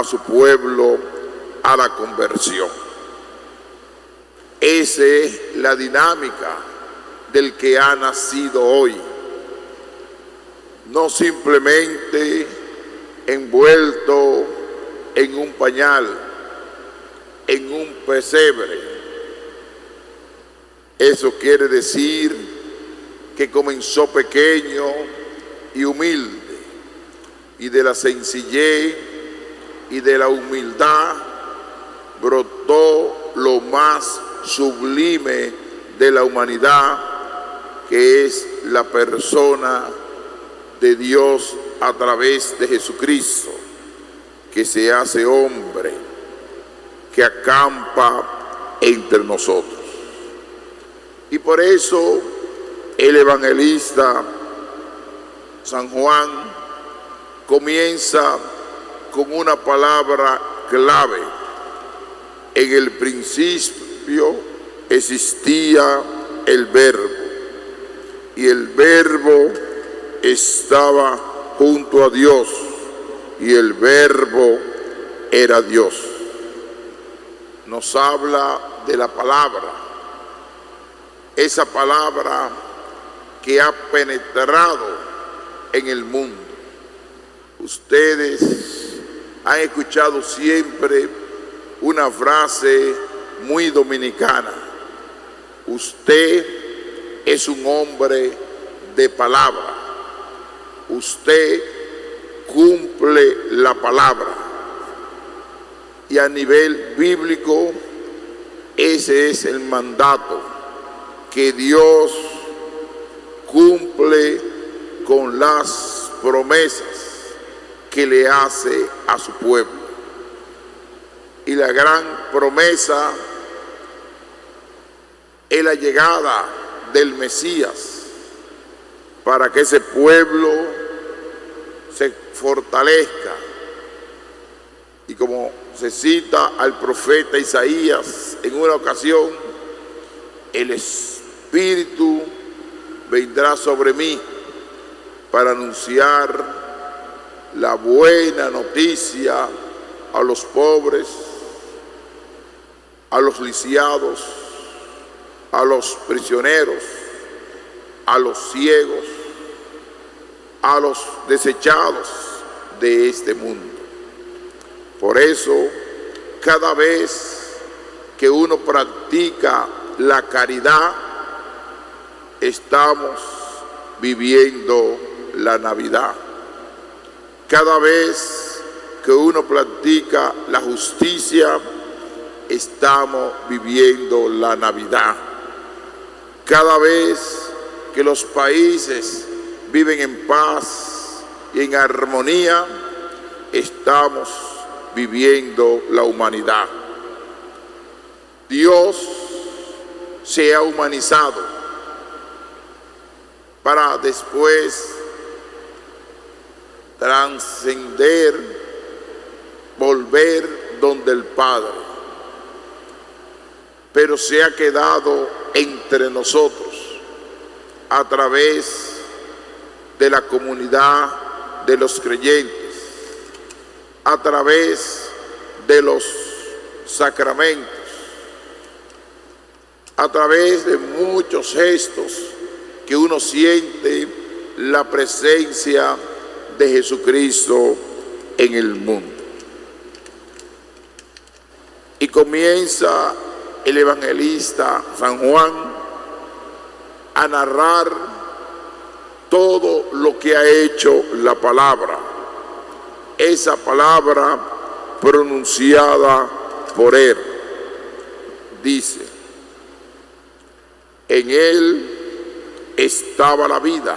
a su pueblo a la conversión. Esa es la dinámica del que ha nacido hoy. No simplemente envuelto en un pañal, en un pesebre. Eso quiere decir que comenzó pequeño y humilde, y de la sencillez y de la humildad brotó lo más sublime de la humanidad, que es la persona de Dios a través de Jesucristo, que se hace hombre, que acampa entre nosotros. Y por eso el evangelista San Juan comienza con una palabra clave. En el principio existía el Verbo, y el Verbo estaba junto a Dios, y el Verbo era Dios. Nos habla de la palabra, esa palabra que ha penetrado en el mundo. Ustedes han escuchado siempre una frase muy dominicana: usted es un hombre de palabra, usted cumple la palabra. Y a nivel bíblico, ese es el mandato que Dios cumple con las promesas que le hace a su pueblo. Y la gran promesa es la llegada del Mesías, para que ese pueblo se fortalezca. Y como se cita al profeta Isaías en una ocasión, el Espíritu vendrá sobre mí para anunciar la buena noticia a los pobres, a los lisiados, a los prisioneros, a los ciegos, a los desechados de este mundo. Por eso, cada vez que uno practica la caridad, estamos viviendo la Navidad. Cada vez que uno practica la justicia, estamos viviendo la Navidad. Cada vez que los países viven en paz y en armonía, estamos viviendo la humanidad. Dios se ha humanizado para después trascender, volver donde el Padre, pero se ha quedado entre nosotros a través de la comunidad de los creyentes, a través de los sacramentos, a través de muchos gestos que uno siente la presencia de Jesucristo en el mundo. Y comienza el evangelista San Juan a narrar todo lo que ha hecho la palabra, esa palabra pronunciada por él. Dice: en él estaba la vida,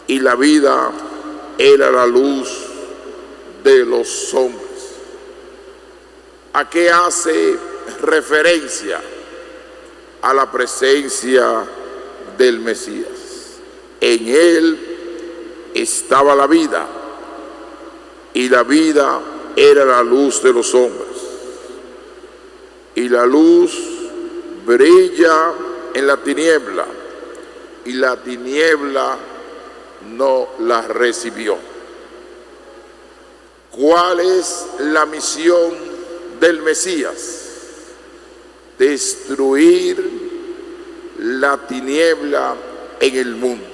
y la vida era la luz de los hombres. ¿A qué hace referencia? A la presencia del Mesías. En él estaba la vida, y la vida era la luz de los hombres. Y la luz brilla en la tiniebla, y la tiniebla no la recibió. ¿Cuál es la misión del Mesías? Destruir la tiniebla en el mundo.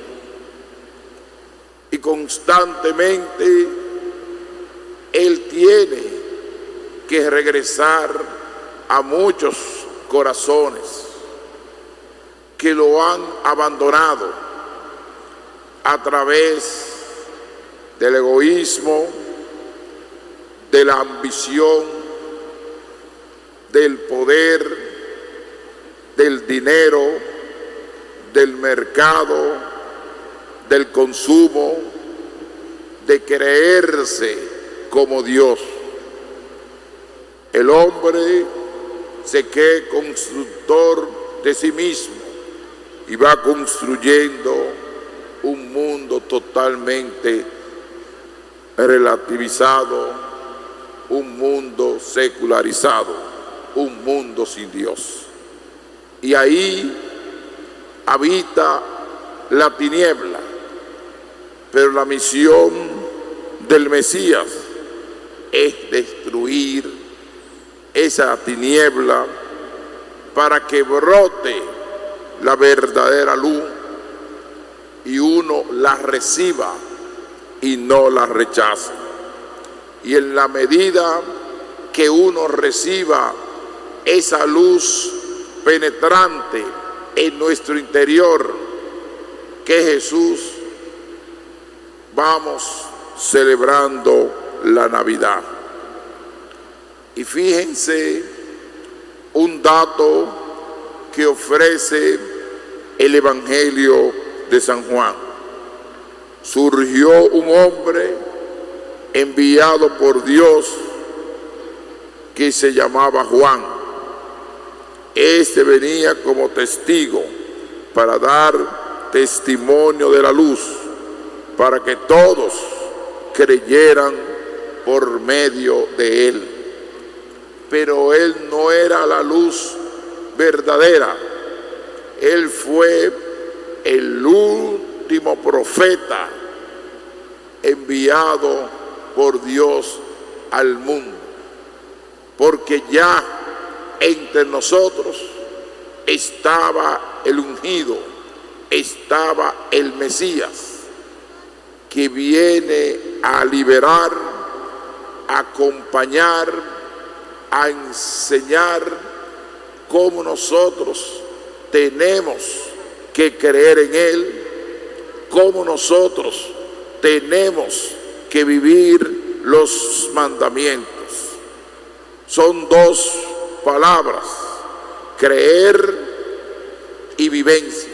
Y constantemente Él tiene que regresar a muchos corazones que lo han abandonado a través del egoísmo, de la ambición, del poder, del dinero, del mercado, del consumo, de creerse como Dios. El hombre se cree constructor de sí mismo y va construyendo un mundo totalmente relativizado, un mundo secularizado, un mundo sin Dios. Y ahí habita la tiniebla. Pero la misión del Mesías es destruir esa tiniebla para que brote la verdadera luz y uno la reciba y no la rechace. Y en la medida que uno reciba esa luz penetrante en nuestro interior, que Jesús, vamos celebrando la Navidad. Y fíjense un dato que ofrece el Evangelio de San Juan. Surgió un hombre enviado por Dios que se llamaba Juan. Este venía como testigo para dar testimonio de la luz, para que todos creyeran por medio de él. Pero él no era la luz verdadera. Él fue el último profeta enviado por Dios al mundo, porque ya entre nosotros estaba el ungido, estaba el Mesías, que viene a liberar, a acompañar, a enseñar cómo nosotros tenemos que creer en Él, cómo nosotros tenemos que vivir los mandamientos. Son dos palabras: creer y vivencia.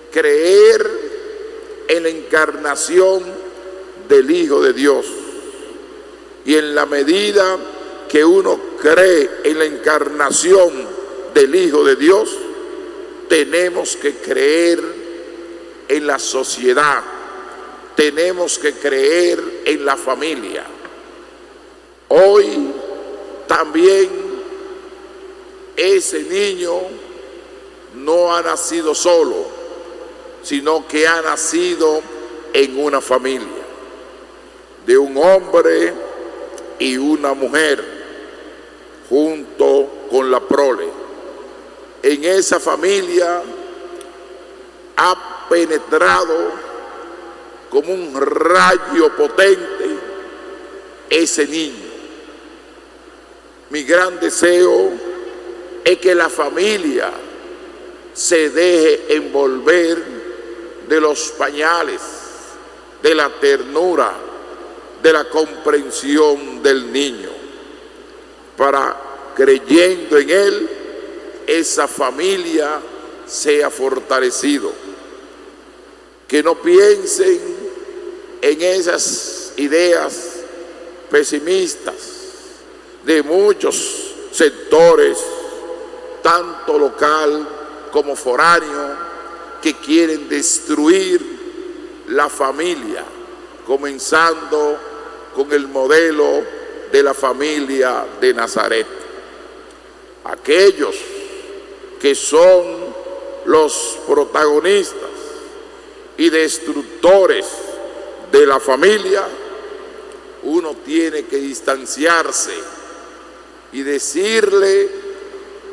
Creer en la encarnación del Hijo de Dios. Y en la medida que uno cree en la encarnación del Hijo de Dios, tenemos que creer en la sociedad, tenemos que creer en la familia. Hoy también ese niño no ha nacido solo, sino que ha nacido en una familia, de un hombre y una mujer, junto con la prole. En esa familia ha penetrado como un rayo potente ese niño. Mi gran deseo es que la familia se deje envolver de los pañales, de la ternura, de la comprensión del niño, para, creyendo en él, esa familia sea fortalecido. Que no piensen en esas ideas pesimistas de muchos sectores, tanto local como foráneo, que quieren destruir la familia, comenzando con el modelo de la familia de Nazaret. Aquellos que son los protagonistas y destructores de la familia, uno tiene que distanciarse y decirle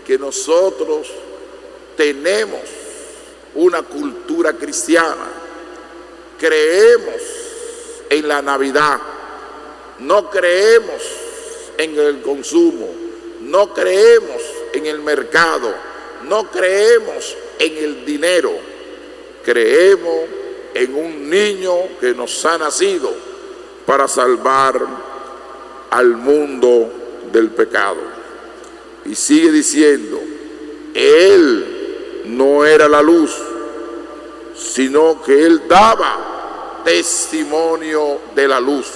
que nosotros tenemos una cultura cristiana, creemos en la Navidad, no creemos en el consumo, no creemos en el mercado, no creemos en el dinero, creemos en un niño que nos ha nacido para salvar al mundo del pecado. Y sigue diciendo, Él no era la luz, sino que Él daba testimonio de la luz,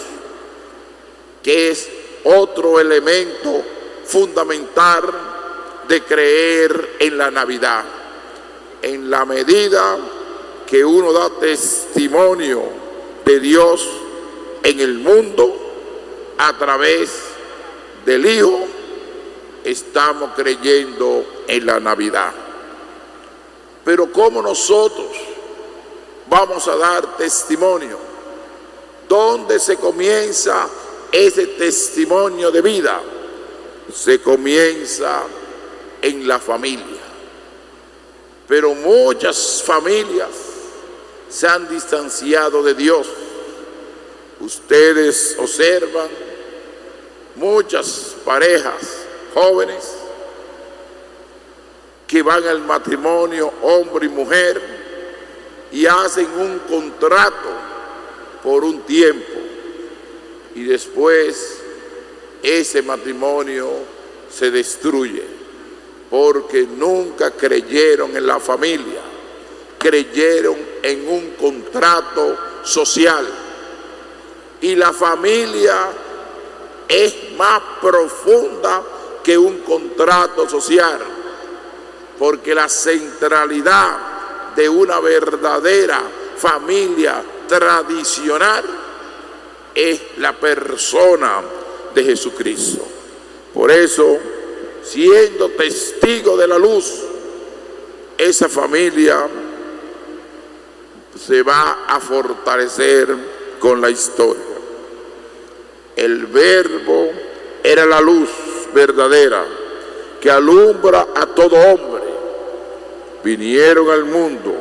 que es otro elemento fundamental de creer en la Navidad. En la medida que uno da testimonio de Dios en el mundo a través del Hijo, estamos creyendo en la Navidad. Pero ¿cómo nosotros vamos a dar testimonio? ¿Dónde se comienza ese testimonio de vida? Se comienza en la familia. Pero muchas familias se han distanciado de Dios. Ustedes observan muchas parejas jóvenes que van al matrimonio, hombre y mujer, y hacen un contrato por un tiempo, y después ese matrimonio se destruye porque nunca creyeron en la familia, creyeron en un contrato social. Y la familia es más profunda que un contrato social, porque la centralidad de una verdadera familia tradicional es la persona de Jesucristo. Por eso, siendo testigo de la luz, esa familia se va a fortalecer con la historia. El Verbo era la luz verdadera que alumbra a todo hombre. Vinieron al mundo,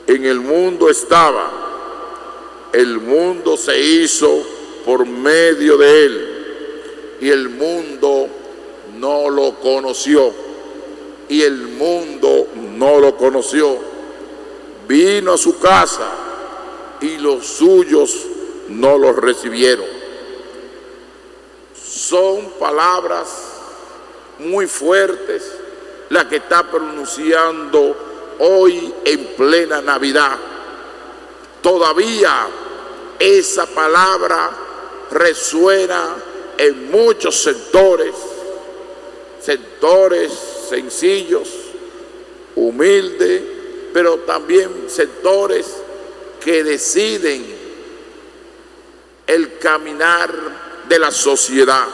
en el mundo estaba, el mundo se hizo por medio de él, y el mundo no lo conoció, y el mundo no lo conoció. Vino a su casa y los suyos no los recibieron. Son palabras muy fuertes las que está pronunciando hoy en plena Navidad. Todavía esa palabra resuena en muchos sectores sencillos, humildes, pero también sectores que deciden el caminar de la sociedad.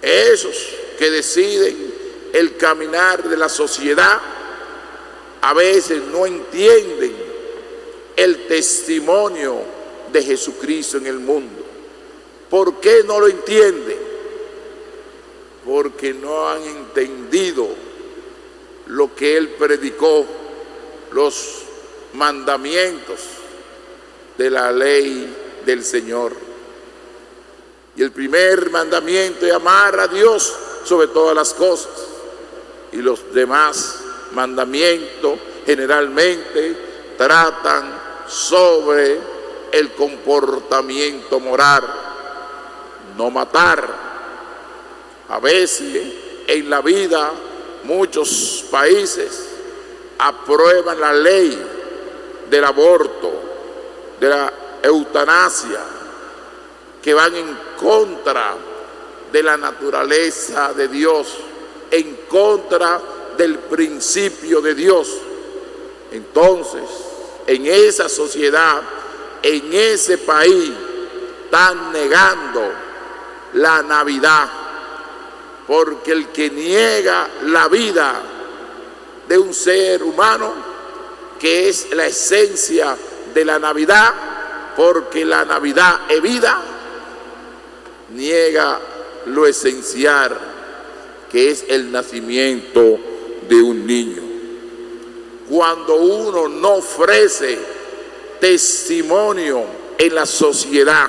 Esos que deciden el caminar de la sociedad a veces no entienden el testimonio de Jesucristo en el mundo. ¿Por qué no lo entienden? Porque no han entendido lo que Él predicó, los mandamientos de la ley del Señor. Y el primer mandamiento es amar a Dios sobre todas las cosas. Y los demás mandamientos generalmente tratan sobre el comportamiento moral. No matar. A veces en la vida muchos países aprueban la ley del aborto, de la eutanasia, que van en contra de la naturaleza de Dios, en contra del principio de Dios. Entonces, en esa sociedad, en ese país, están negando la Navidad, porque el que niega la vida de un ser humano, que es la esencia de la Navidad, porque la Navidad es vida, niega lo esencial, que es el nacimiento de un niño. Cuando uno no ofrece testimonio en la sociedad,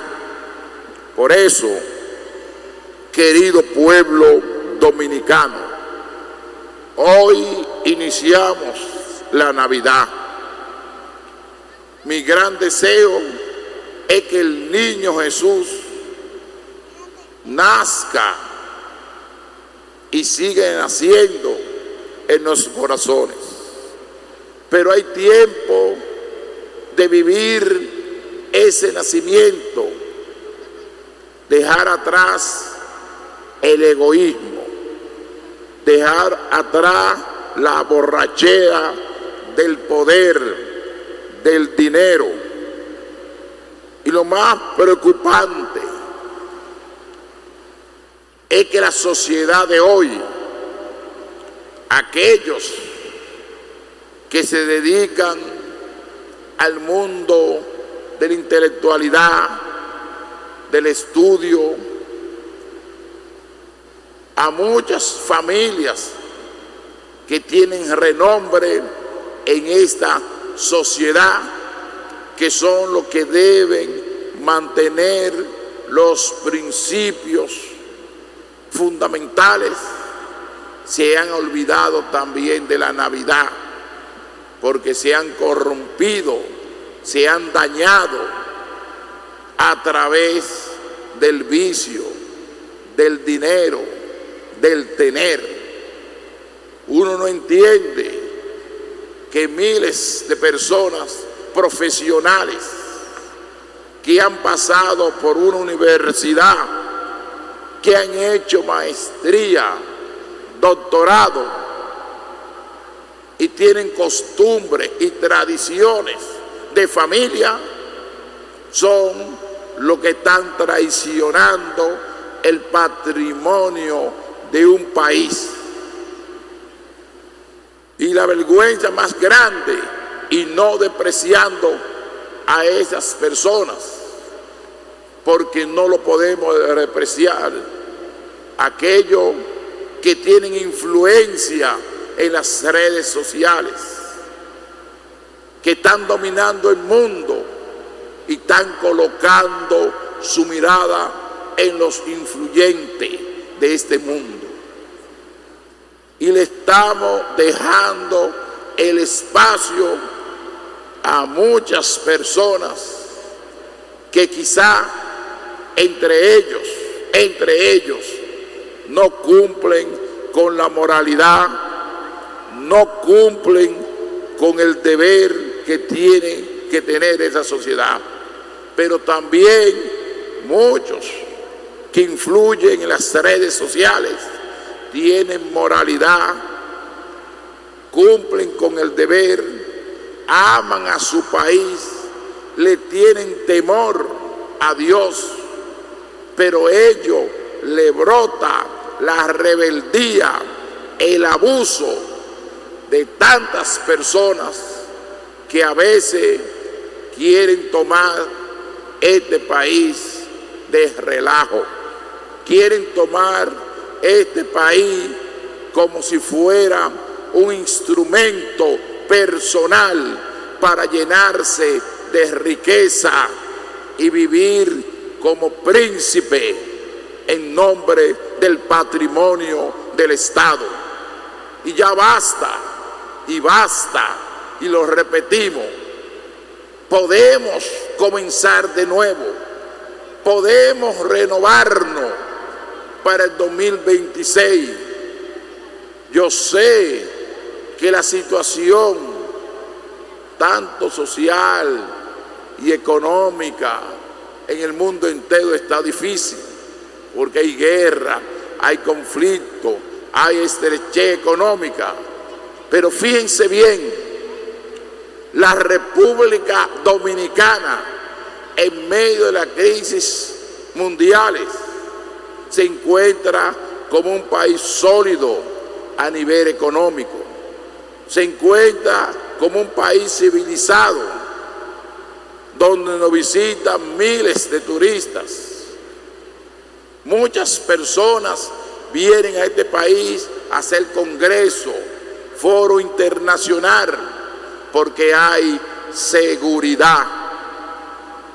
por eso, querido pueblo dominicano, hoy iniciamos la Navidad. Mi gran deseo es que el niño Jesús nazca y siga naciendo en nuestros corazones. Pero hay tiempo de vivir ese nacimiento, dejar atrás el egoísmo, dejar atrás la borrachera del poder, del dinero. Y lo más preocupante es que la sociedad de hoy, aquellos que se dedican al mundo de la intelectualidad, del estudio, a muchas familias que tienen renombre en esta sociedad, que son los que deben mantener los principios fundamentales, se han olvidado también de la Navidad, porque se han corrompido, se han dañado a través del vicio, del dinero, del tener. Uno no entiende que miles de personas profesionales que han pasado por una universidad, que han hecho maestría, doctorado y tienen costumbres y tradiciones de familia, son los que están traicionando el patrimonio de un país. Y la vergüenza más grande, y no despreciando a esas personas, porque no lo podemos despreciar, aquellos que tienen influencia en las redes sociales, que están dominando el mundo y están colocando su mirada en los influyentes de este mundo. Y le estamos dejando el espacio a muchas personas que quizá entre ellos no cumplen con la moralidad, no cumplen con el deber que tiene que tener esa sociedad. Pero también muchos que influyen en las redes sociales tienen moralidad, cumplen con el deber, aman a su país, le tienen temor a Dios, pero ellos le brota la rebeldía, el abuso de tantas personas que a veces quieren tomar este país de relajo, quieren tomar este país como si fuera un instrumento personal para llenarse de riqueza y vivir como príncipe en nombre del patrimonio del Estado. Y ya basta, y lo repetimos, podemos comenzar de nuevo, podemos renovarnos para el 2026. Yo sé que la situación, tanto social y económica, en el mundo entero está difícil, porque hay guerra, hay conflicto, hay estrechez económica. Pero fíjense bien, la República Dominicana, en medio de la crisis mundiales, se encuentra como un país sólido a nivel económico, se encuentra como un país civilizado. donde nos visitan miles de turistas. Muchas personas vienen a este país a hacer congreso, foro internacional, porque hay seguridad.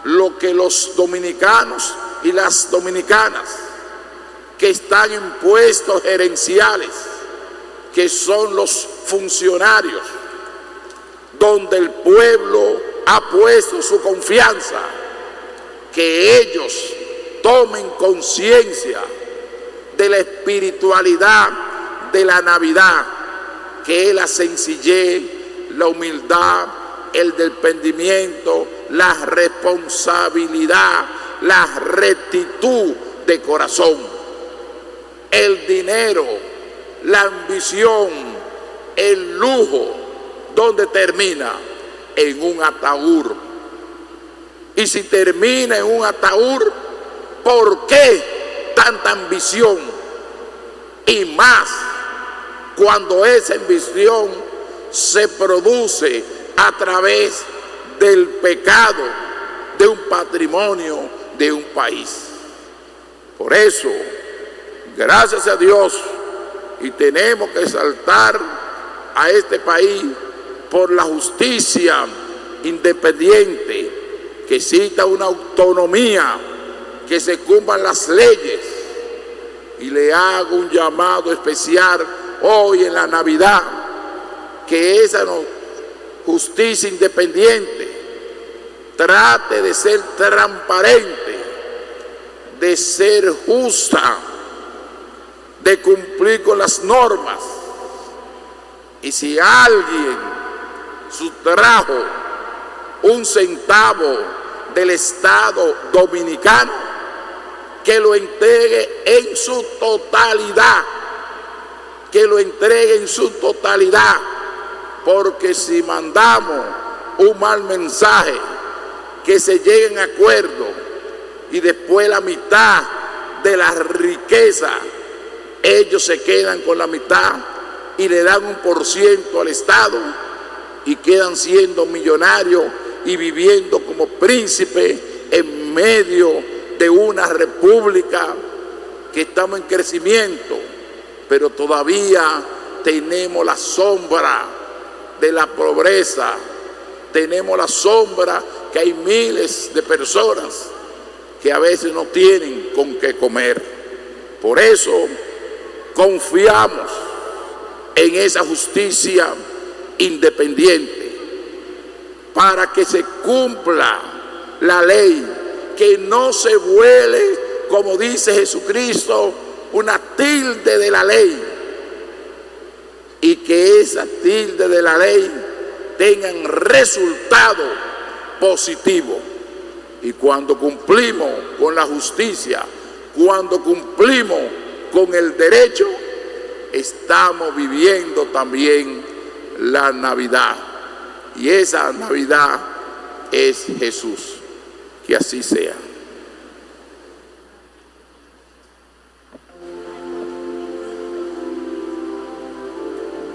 Lo que los dominicanos y las dominicanas que están en puestos gerenciales, que son los funcionarios, donde el pueblo ha puesto su confianza, que ellos tomen conciencia de la espiritualidad de la Navidad, que es la sencillez, la humildad, el desprendimiento, la responsabilidad, la rectitud de corazón. El dinero, la ambición, el lujo, ¿dónde termina? En un ataúd. Y si termina en un ataúd, ¿por qué tanta ambición? Y más cuando esa ambición se produce a través del pecado de un patrimonio de un país. Por eso, gracias a Dios, y tenemos que exaltar a este país por la justicia independiente, que exista una autonomía, que se cumplan las leyes. Y le hago un llamado especial hoy en la Navidad, que esa justicia independiente trate de ser transparente, de ser justa, de cumplir con las normas. Y si alguien sustrajo un centavo del Estado dominicano, que lo entregue en su totalidad, que lo entregue en su totalidad, porque si mandamos un mal mensaje, que se lleguen a acuerdos y después la mitad de la riqueza, ellos se quedan con la mitad y le dan 1% al Estado y quedan siendo millonarios y viviendo como príncipes en medio de una república que estamos en crecimiento, pero todavía tenemos la sombra de la pobreza, tenemos la sombra que hay miles de personas que a veces no tienen con qué comer. Por eso confiamos en esa justicia independiente para que se cumpla la ley, que no se vuele, como dice Jesucristo, una tilde de la ley, y que esa tilde de la ley tengan resultado positivo. Y cuando cumplimos con la justicia, cuando cumplimos con el derecho, estamos viviendo también la Navidad. Y esa Navidad es Jesús. Que así sea.